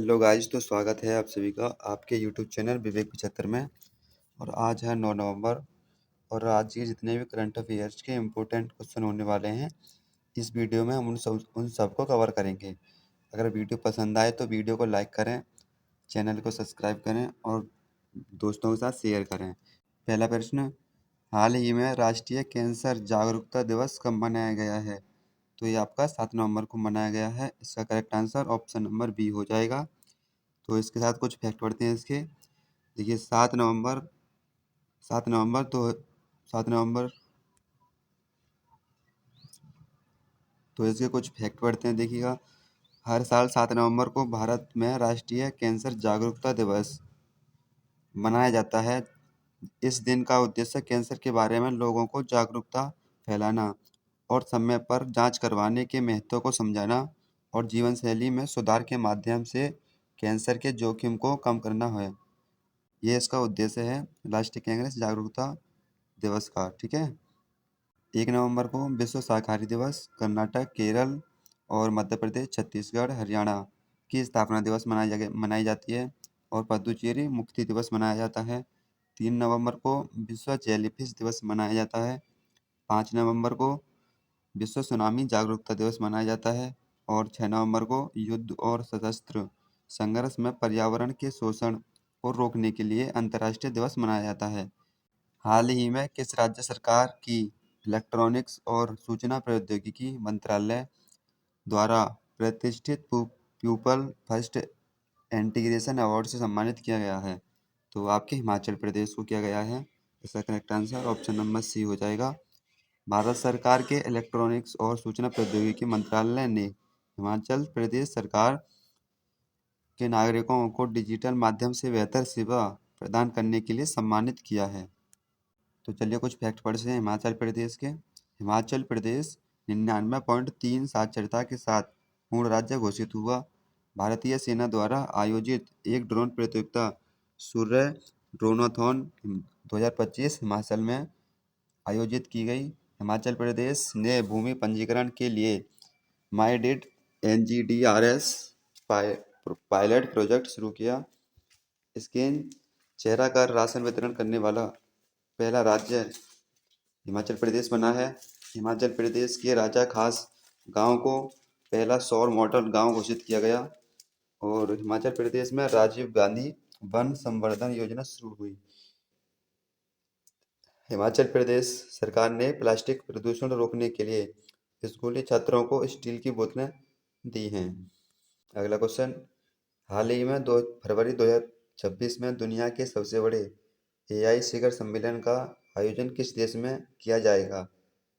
Hello guys, तो स्वागत है आप सभी का आपके यूट्यूब चैनल विवेक 75 में। और आज है 9 नवंबर और आज के जितने भी करंट अफेयर्स के इम्पोर्टेंट क्वेश्चन होने वाले हैं, इस वीडियो में हम उन सब को कवर करेंगे। अगर वीडियो पसंद आए तो वीडियो को लाइक करें, चैनल को सब्सक्राइब करें और दोस्तों के साथ शेयर करें। पहला प्रश्न, हाल ही में राष्ट्रीय कैंसर जागरूकता दिवस कब मनाया गया है? तो ये आपका 7 नवंबर को मनाया गया है। इसका correct answer option number B हो जाएगा। तो इसके साथ कुछ फैक्ट पढ़ते हैं इसके। देखिए 7 नवंबर तो 7 नवंबर तो इसके कुछ फैक्ट पढ़ते हैं, देखिएगा। हर साल 7 नवंबर को भारत में राष्ट्रीय कैंसर जागरूकता दिवस मनाया जाता है। इस दिन का उद्देश्य कैंसर के बारे में लोगों को जागरूकता फैलाना और समय पर जांच करवाने के महत्व को समझाना और जीवन शैली में सुधार के माध्यम से कैंसर के जोखिम को कम करना है। ये इसका उद्देश्य है राष्ट्रीय कैंसर जागरूकता दिवस का। ठीक है। 1 नवंबर को विश्व शाकाहारी दिवस कर्नाटक, केरल और मध्य प्रदेश, छत्तीसगढ़, हरियाणा की स्थापना दिवस मनाई जाती है और पुडुचेरी मुक्ति दिवस मनाया जाता है। 3 नवंबर को विश्व जेलीफिश दिवस मनाया जाता है। 5 नवंबर को विश्व सुनामी जागरूकता दिवस मनाया जाता है और 6 नवंबर को युद्ध और सशस्त्र संघर्ष में पर्यावरण के शोषण को रोकने के लिए अंतर्राष्ट्रीय दिवस मनाया जाता है। हाल ही में किस राज्य सरकार की इलेक्ट्रॉनिक्स और सूचना प्रौद्योगिकी मंत्रालय द्वारा प्रतिष्ठित पीपल फर्स्ट इंटीग्रेशन अवार्ड से सम्मानित किया गया है? तो आपके हिमाचल प्रदेश को किया गया है। इसका correct answer option number C हो जाएगा। भारत सरकार के इलेक्ट्रॉनिक्स और सूचना प्रौद्योगिकी मंत्रालय ने हिमाचल प्रदेश सरकार के नागरिकों को डिजिटल माध्यम से बेहतर सेवा प्रदान करने के लिए सम्मानित किया है। तो चलिए कुछ फैक्ट पढ़ते हैं हिमाचल प्रदेश के। हिमाचल प्रदेश 99.3 साक्षरता के साथ पूर्ण राज्य घोषित हुआ। भारतीय सेना द्वारा आयोजित एक ड्रोन प्रतियोगिता सूर्य ड्रोनाथॉन 2025 हिमाचल में आयोजित की गई। हिमाचल प्रदेश ने भूमि पंजीकरण के लिए माईडिट NGDRS पायलट प्रोजेक्ट शुरू किया। स्कैन चेहरा का राशन वितरण करने वाला पहला राज्य हिमाचल प्रदेश बना है। हिमाचल प्रदेश के राजा खास गांव को पहला सौर मॉडल गांव घोषित किया गया और हिमाचल प्रदेश में राजीव गांधी वन संवर्धन योजना शुरू हुई। हिमाचल प्रदेश सरकार ने प्लास्टिक प्रदूषण रोकने के लिए स्कूली छात्रों को स्टील की बोतलें दी हैं। अगला क्वेश्चन, हाल ही में 2 फरवरी 2026 में दुनिया के सबसे बड़े AI शिखर सम्मेलन का आयोजन किस देश में किया जाएगा?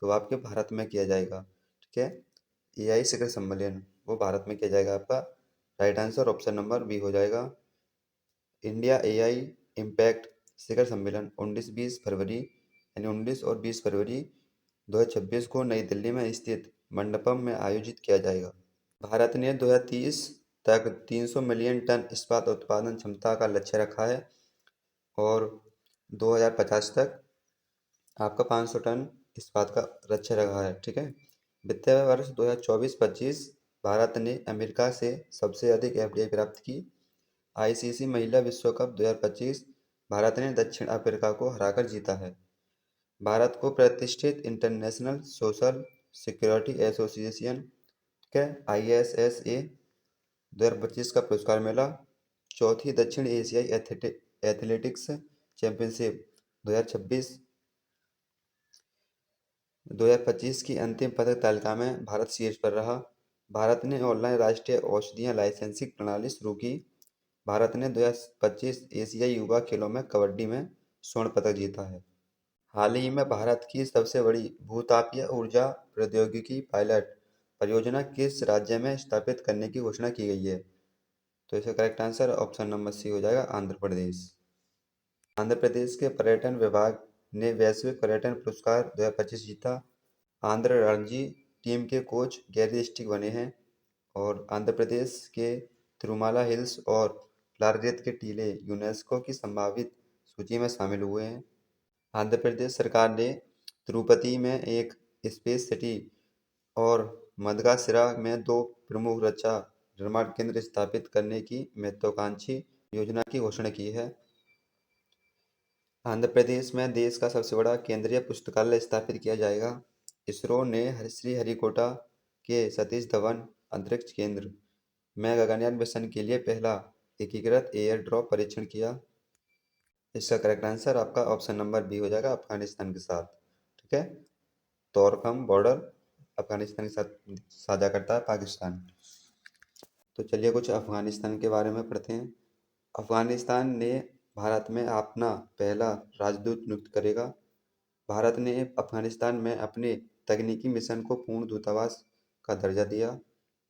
तो आपके भारत में किया जाएगा। ठीक है। AI शिखर सम्मेलन वो भारत में किया जाएगा। आपका right answer option number B हो जाएगा। इंडिया AI इम्पैक्ट शिखर सम्मेलन 19-20 फरवरी यानी 19 और 20 फरवरी 2026 को नई दिल्ली में स्थित मंडपम में आयोजित किया जाएगा। भारत ने 2030 तक 300 मिलियन टन इस्पात उत्पादन क्षमता का लक्ष्य रखा है और 2050 तक आपका 500 टन इस्पात का लक्ष्य रखा है। ठीक है। वित्तीय वर्ष 2024-25 भारत ने अमेरिका से सबसे अधिक FDI प्राप्त की। ICC महिला विश्व कप 2025 भारत ने दक्षिण अफ्रीका को हराकर जीता है। भारत को प्रतिष्ठित इंटरनेशनल सोशल सिक्योरिटी एसोसिएशन के ISSA 2025 का पुरस्कार मिला। चौथी दक्षिण एशियाई एथलेटिक्स चैंपियनशिप 2025 की अंतिम पदक तालिका में भारत शीर्ष पर रहा। भारत ने ऑनलाइन राष्ट्रीय औषधियाँ लाइसेंसिंग प्रणाली शुरू की। भारत ने 2025 एशियाई युवा खेलों में कबड्डी में स्वर्ण पदक जीता है। हाल ही में भारत की सबसे बड़ी भूतापीय ऊर्जा प्रौद्योगिकी पायलट परियोजना किस राज्य में स्थापित करने की घोषणा की गई है? तो इसका correct answer option number C हो जाएगा, आंध्र प्रदेश। आंध्र प्रदेश के पर्यटन विभाग ने वैश्विक पर्यटन पुरस्कार 2025 जीता। आंध्र रणजी टीम के कोच गैरी स्टिक बने हैं और आंध्र प्रदेश के तिरुमाला हिल्स और लाल रेत के टीले यूनेस्को की संभावित सूची में शामिल हुए हैं। आंध्र प्रदेश सरकार ने तिरुपति में एक स्पेस सिटी और मदगासिरा में 2 प्रमुख रक्षा निर्माण केंद्र स्थापित करने की महत्वाकांक्षी योजना की घोषणा की है। आंध्र प्रदेश में देश का सबसे बड़ा केंद्रीय पुस्तकालय स्थापित किया जाएगा। इसरो ने श्रीहरिकोटा के सतीश धवन अंतरिक्ष केंद्र में गगनयान मिशन के लिए पहला एकीकृत एयर ड्रॉप परीक्षण किया। इसका करेक्ट आंसर आपका ऑप्शन नंबर बी हो जाएगा, अफगानिस्तान के साथ। ठीक है, तोरखम बॉर्डर अफगानिस्तान के साथ साझा करता है पाकिस्तान। तो चलिए कुछ अफगानिस्तान के बारे में पढ़ते हैं। अफगानिस्तान ने भारत में अपना पहला राजदूत नियुक्त करेगा। भारत ने अफगानिस्तान में अपने तकनीकी मिशन को पूर्ण दूतावास का दर्जा दिया।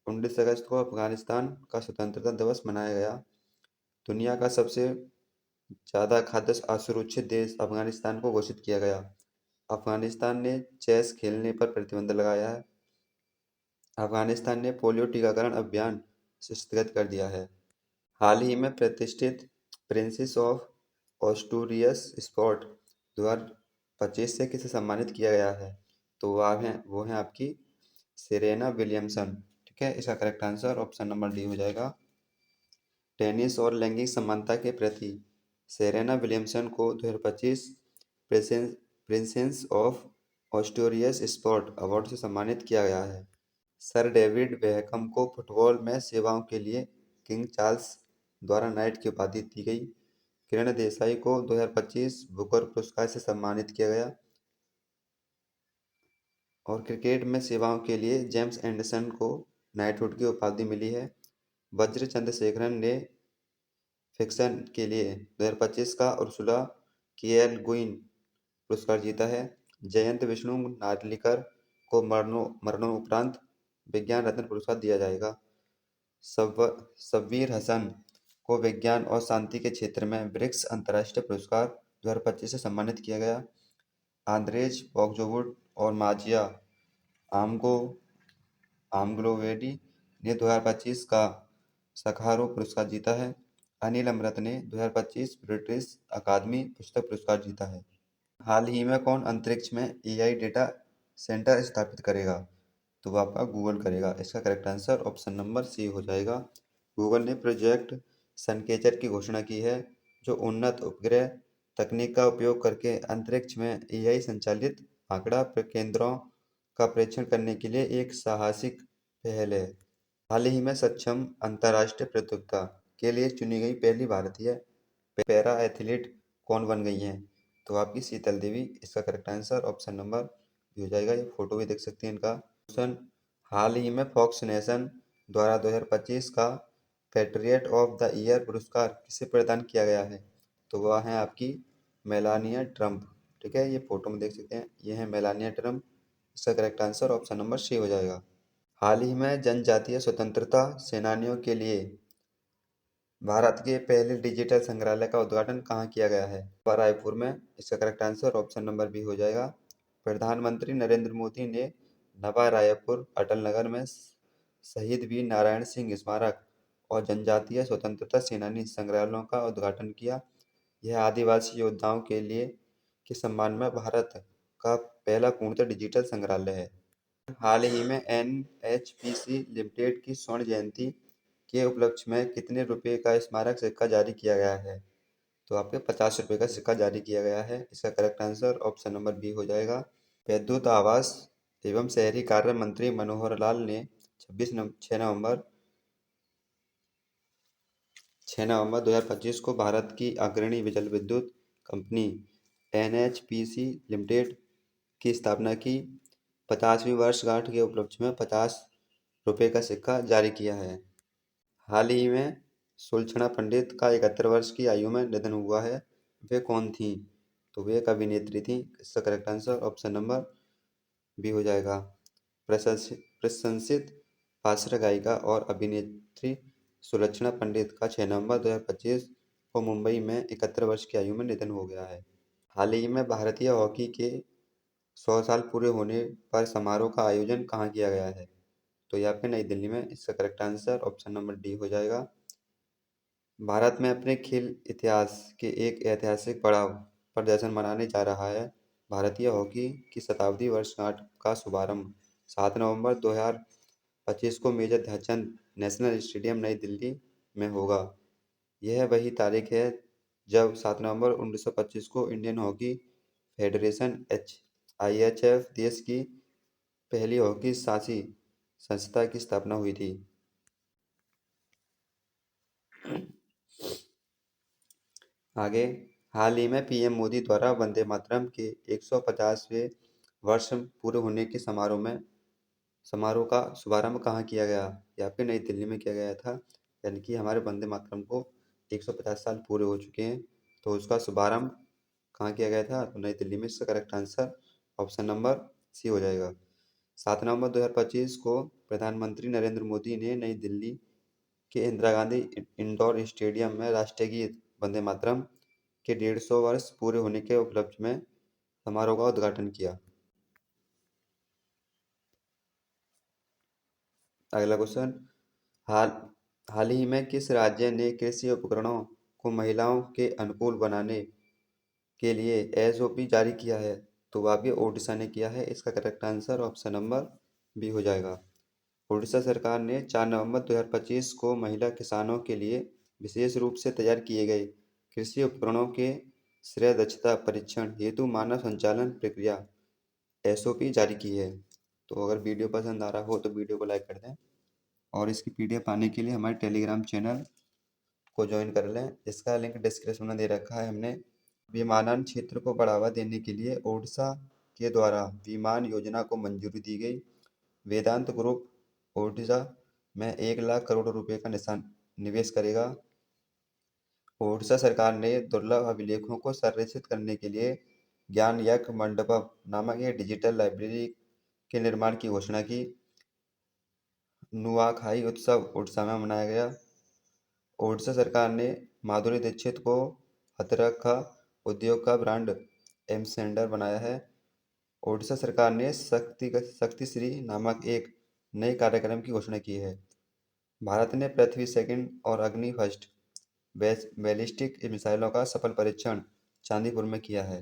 19 अगस्त को अफगानिस्तान का स्वतंत्रता दिवस मनाया गया। दुनिया का सबसे ज़्यादा खाद्य असुरक्षित देश अफगानिस्तान को घोषित किया गया। अफगानिस्तान ने चेस खेलने पर प्रतिबंध लगाया है। अफगानिस्तान ने पोलियो टीकाकरण अभियान स्थगित कर दिया है। हाल ही में प्रतिष्ठित प्रिंसेस ऑफ ऑस्टूरियस स्पॉट 2025 से किसे सम्मानित किया गया है? तो वो हैं आपकी सेरेना विलियमसन। ठीक है, इसका correct answer option number D हो जाएगा। टेनिस और लैंगिक समानता के प्रति सेरेना विलियमसन को 2025 प्रिंसेस ऑफ ऑस्टूरियस स्पॉट अवार्ड से सम्मानित किया गया है। सर डेविड बेकहम को फुटबॉल में सेवाओं के लिए किंग चार्ल्स द्वारा नाइट की उपाधि दी गई। किरण देसाई को 2025 बुकर पुरस्कार से सम्मानित किया गया। और क्रिकेट में सेवाओं के लिए जेम्स एंडरसन को नाइटहुड की उपाधि मिली है। वज्र चंद्रशेखरन ने फिक्शन के लिए 2025 का उर्सुला के एल गुइन पुरस्कार जीता है। जयंत विष्णु नार्लिकर को मरणोपरांत विज्ञान रत्न पुरस्कार दिया जाएगा। शब्बीर हसन को विज्ञान और शांति के क्षेत्र में ब्रिक्स अंतर्राष्ट्रीय पुरस्कार 2025 से सम्मानित किया गया। आंद्रेज पॉक्जोवुड और माजिया आमग्लोवेडी ने 2025 का सखारो पुरस्कार जीता है। अनिल अमृत ने 2025 ब्रिटिश अकादमी पुस्तक पुरस्कार जीता है। हाल ही में कौन अंतरिक्ष में एआई डेटा सेंटर स्थापित करेगा? तो वो आपका गूगल करेगा। इसका correct answer option number C हो जाएगा। गूगल ने प्रोजेक्ट सनकेचर की घोषणा की है, जो उन्नत उपग्रह तकनीक का उपयोग करके अंतरिक्ष में एआई संचालित आंकड़ा केंद्रों का परीक्षण करने के लिए एक साहसिक पहल है। हाल ही में सक्षम अंतर्राष्ट्रीय प्रतियोगिता के लिए चुनी गई पहली भारतीय पैरा एथलीट कौन बन गई हैं? तो आपकी शीतल देवी। इसका correct answer option number B हो जाएगा। ये फोटो भी देख सकते हैं इनका। हाल ही में फॉक्स नेशन द्वारा 2025 का पैट्रियट ऑफ द ईयर पुरस्कार किसे प्रदान किया गया है? तो वह है आपकी मेलानिया ट्रंप। ठीक है, ये फोटो में देख सकते हैं, ये है मेलानिया ट्रंप। इसका correct answer option number C हो जाएगा। हाल ही में जनजातीय स्वतंत्रता सेनानियों के लिए भारत के पहले डिजिटल संग्रहालय का उद्घाटन कहाँ किया गया है? रायपुर में। इसका correct answer option number B हो जाएगा। प्रधानमंत्री नरेंद्र मोदी ने नवा रायपुर अटल नगर में शहीद वीर नारायण सिंह स्मारक और जनजातीय स्वतंत्रता सेनानी संग्रहालयों का उद्घाटन किया। यह आदिवासी योद्धाओं के लिए के सम्मान में भारत का पहला पूर्णतः डिजिटल संग्रहालय है। हाल ही में एनएचपीसी लिमिटेड की स्वर्ण जयंती के उपलक्ष्य में कितने रुपए का स्मारक सिक्का जारी किया गया है? तो आपके 50 रुपए का सिक्का जारी किया गया है। इसका correct answer option number B हो जाएगा। विद्युत आवास एवं शहरी कार्य मंत्री मनोहर लाल ने 6 नवंबर 2025 को भारत की अग्रणी जल विद्युत कंपनी एनएचपीसी लिमिटेड की स्थापना की 50वीं वर्षगांठ के उपलक्ष्य में 50 रुपए का सिक्का जारी किया है। हाल ही में सुलक्षणा पंडित का 71 वर्ष की आयु में निधन हुआ है। वे कौन थी? तो वे एक अभिनेत्री थी। इसका correct answer option number B हो जाएगा। प्रशंसित पार्श्व गायिका और अभिनेत्री सुलक्षणा पंडित का 6 नवंबर 2025 को मुंबई में 71 वर्ष की आयु में निधन हो गया है। हाल ही में भारतीय हॉकी के 100 साल पूरे होने पर समारोह का आयोजन कहाँ किया गया है? तो यहाँ पे नई दिल्ली में। इसका correct answer option number D हो जाएगा। भारत में अपने खेल इतिहास के एक ऐतिहासिक पड़ाव पर जश्न मनाने जा रहा है। भारतीय हॉकी की शताब्दी वर्षगांठ का शुभारंभ 7 नवंबर 2025 को मेजर ध्यानचंद नेशनल स्टेडियम नई दिल्ली में होगा। यह वही तारीख है जब 7 नवंबर 1925 को इंडियन हॉकी फेडरेशन IHF देश की पहली हॉकी शासी संस्था की स्थापना हुई थी। आगे, हाल ही में पीएम मोदी द्वारा वंदे मातरम के 150वें वर्ष पूरे होने के समारोह का शुभारंभ कहाँ किया गया? यहाँ पे नई दिल्ली में किया गया था। यानी कि हमारे वंदे मातरम को 150 साल पूरे हो चुके हैं, तो उसका शुभारंभ कहाँ किया गया था? तो नई दिल्ली में। इसका correct answer option number C हो जाएगा। 7 नवंबर 2025 को प्रधानमंत्री नरेंद्र मोदी ने नई दिल्ली के इंदिरा गांधी इंडोर स्टेडियम में राष्ट्रीय गीत वंदे मातरम के 150 वर्ष पूरे होने के उपलक्ष्य में समारोह का उद्घाटन किया। अगला क्वेश्चन, हाल हाल ही में किस राज्य ने कृषि उपकरणों को महिलाओं के अनुकूल बनाने के लिए SOP जारी किया है? तो वह भी ओडिशा ने किया है। इसका correct answer option number B हो जाएगा। ओडिशा सरकार ने 4 नवंबर 2025 को महिला किसानों के लिए विशेष रूप से तैयार किए गए कृषि उपकरणों के श्रेय दक्षता परीक्षण हेतु मानव संचालन प्रक्रिया SOP जारी की है। तो अगर वीडियो पसंद आ रहा हो तो वीडियो को लाइक कर दें और इसकी PDF पाने के लिए हमारे टेलीग्राम चैनल को ज्वाइन कर लें। इसका लिंक डिस्क्रिप्शन में दे रखा है हमने। विमानन क्षेत्र को बढ़ावा देने के लिए ओडिशा के द्वारा विमान योजना को मंजूरी दी गई। वेदांत ग्रुप ओडिशा में 1 लाख करोड़ रुपए का निवेश करेगा। ओडिशा सरकार ने दुर्लभ अभिलेखों को संरक्षित करने के लिए ज्ञान यज्ञ मंडपम नामक एक डिजिटल लाइब्रेरी के निर्माण की घोषणा की। नुआखाई उत्सव ओडिशा में मनाया गया। ओडिशा सरकार ने माधुरी दीक्षित को हथकरघा उद्योग का ब्रांड एम्बेसडर बनाया है। ओडिशा सरकार ने शक्ति श्री नामक एक नए कार्यक्रम की घोषणा की है। भारत ने पृथ्वी सेकंड और अग्नि फर्स्ट बैलिस्टिक मिसाइलों का सफल परीक्षण चांदीपुर में किया है।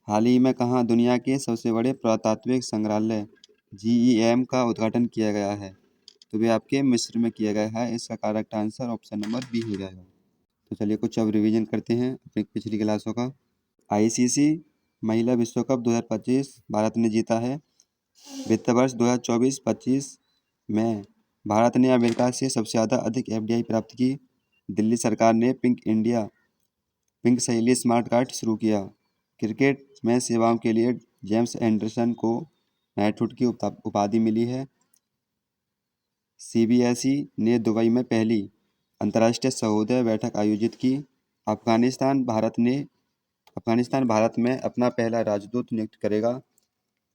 हाल ही में कहाँ दुनिया के सबसे बड़े पुरातात्विक संग्रहालय GEM का उद्घाटन किया गया है? तो भी आपके मिस्र में किया गया है। इसका correct answer option number B हो जाएगा। तो चलिए कुछ अब रिवीजन करते हैं अपनी पिछली क्लासों का। ICC महिला विश्व कप 2025 भारत ने जीता है। वित्त वर्ष 2024-25 में भारत ने अमेरिका से सबसे ज़्यादा अधिक FDI प्राप्त की। दिल्ली सरकार ने पिंक सहेली स्मार्ट कार्ड शुरू किया। क्रिकेट में सेवाओं के लिए जेम्स एंडरसन को नाइटहुड की उपाधि मिली है। CBSE ने दुबई में पहली अंतर्राष्ट्रीय सहोदय बैठक आयोजित की। अफगानिस्तान भारत में अपना पहला राजदूत नियुक्त करेगा।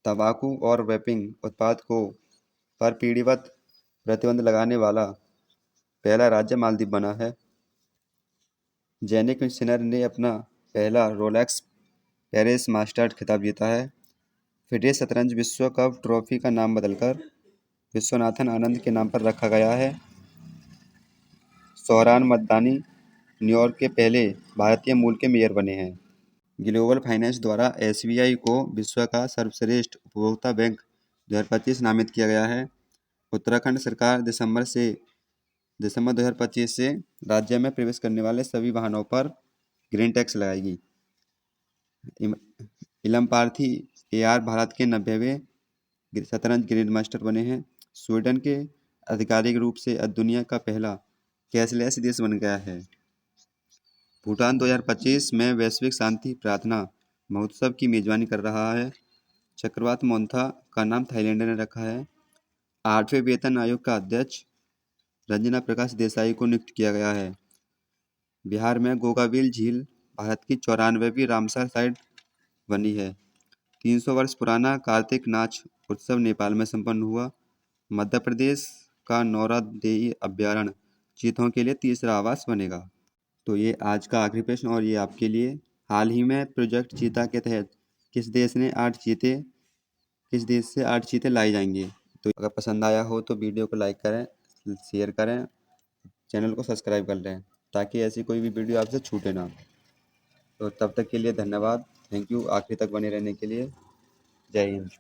तंबाकू और वेपिंग उत्पाद पर पीढ़ीगत प्रतिबंध लगाने वाला पहला राज्य मालदीव बना है। जैनिक सिनर ने अपना पहला रोलेक्स पेरिस मास्टर्स खिताब जीता है। फिडे शतरंज विश्व कप ट्रॉफी का नाम बदलकर विश्वनाथन आनंद के नाम पर रखा गया है। सोहरान ममदानी न्यूयॉर्क के पहले भारतीय मूल के मेयर बने हैं। ग्लोबल फाइनेंस द्वारा SBI को विश्व का सर्वश्रेष्ठ उपभोक्ता बैंक 2025 नामित किया गया है। उत्तराखंड सरकार दिसंबर 2025 से राज्य में प्रवेश करने वाले सभी वाहनों पर ग्रीन टैक्स लगाएगी। इलम पार्थी AR भारत के 90वें शतरंज ग्रैंड मास्टर बने हैं। स्वीडन के आधिकारिक रूप से दुनिया का पहला कैशलेस देश बन गया है। भूटान 2025 में वैश्विक शांति प्रार्थना महोत्सव की मेजबानी कर रहा है। चक्रवात मोन्था का नाम थाईलैंड ने रखा है। 8वें वेतन आयोग का अध्यक्ष रंजना प्रकाश देसाई को नियुक्त किया गया है। बिहार में गोगाबिल झील भारत की 94वीं रामसर साइट बनी है। 300 वर्ष पुराना कार्तिक नाच उत्सव नेपाल में संपन्न हुआ। मध्य प्रदेश का नौरादेई अभ्यारण्य चीतों के लिए तीसरा आवास बनेगा। तो ये आज का आखिरी प्रश्न और ये आपके लिए। हाल ही में प्रोजेक्ट चीता के तहत किस देश से 8 चीते लाई जाएंगी? तो अगर पसंद आया हो तो वीडियो को लाइक करें, शेयर करें, चैनल को सब्सक्राइब कर लें ताकि ऐसी कोई भी वीडियो आपसे छूटे ना। तो तब तक के लिए धन्यवाद। थैंक यू आखिरी तक बने रहने के लिए। जय हिंद।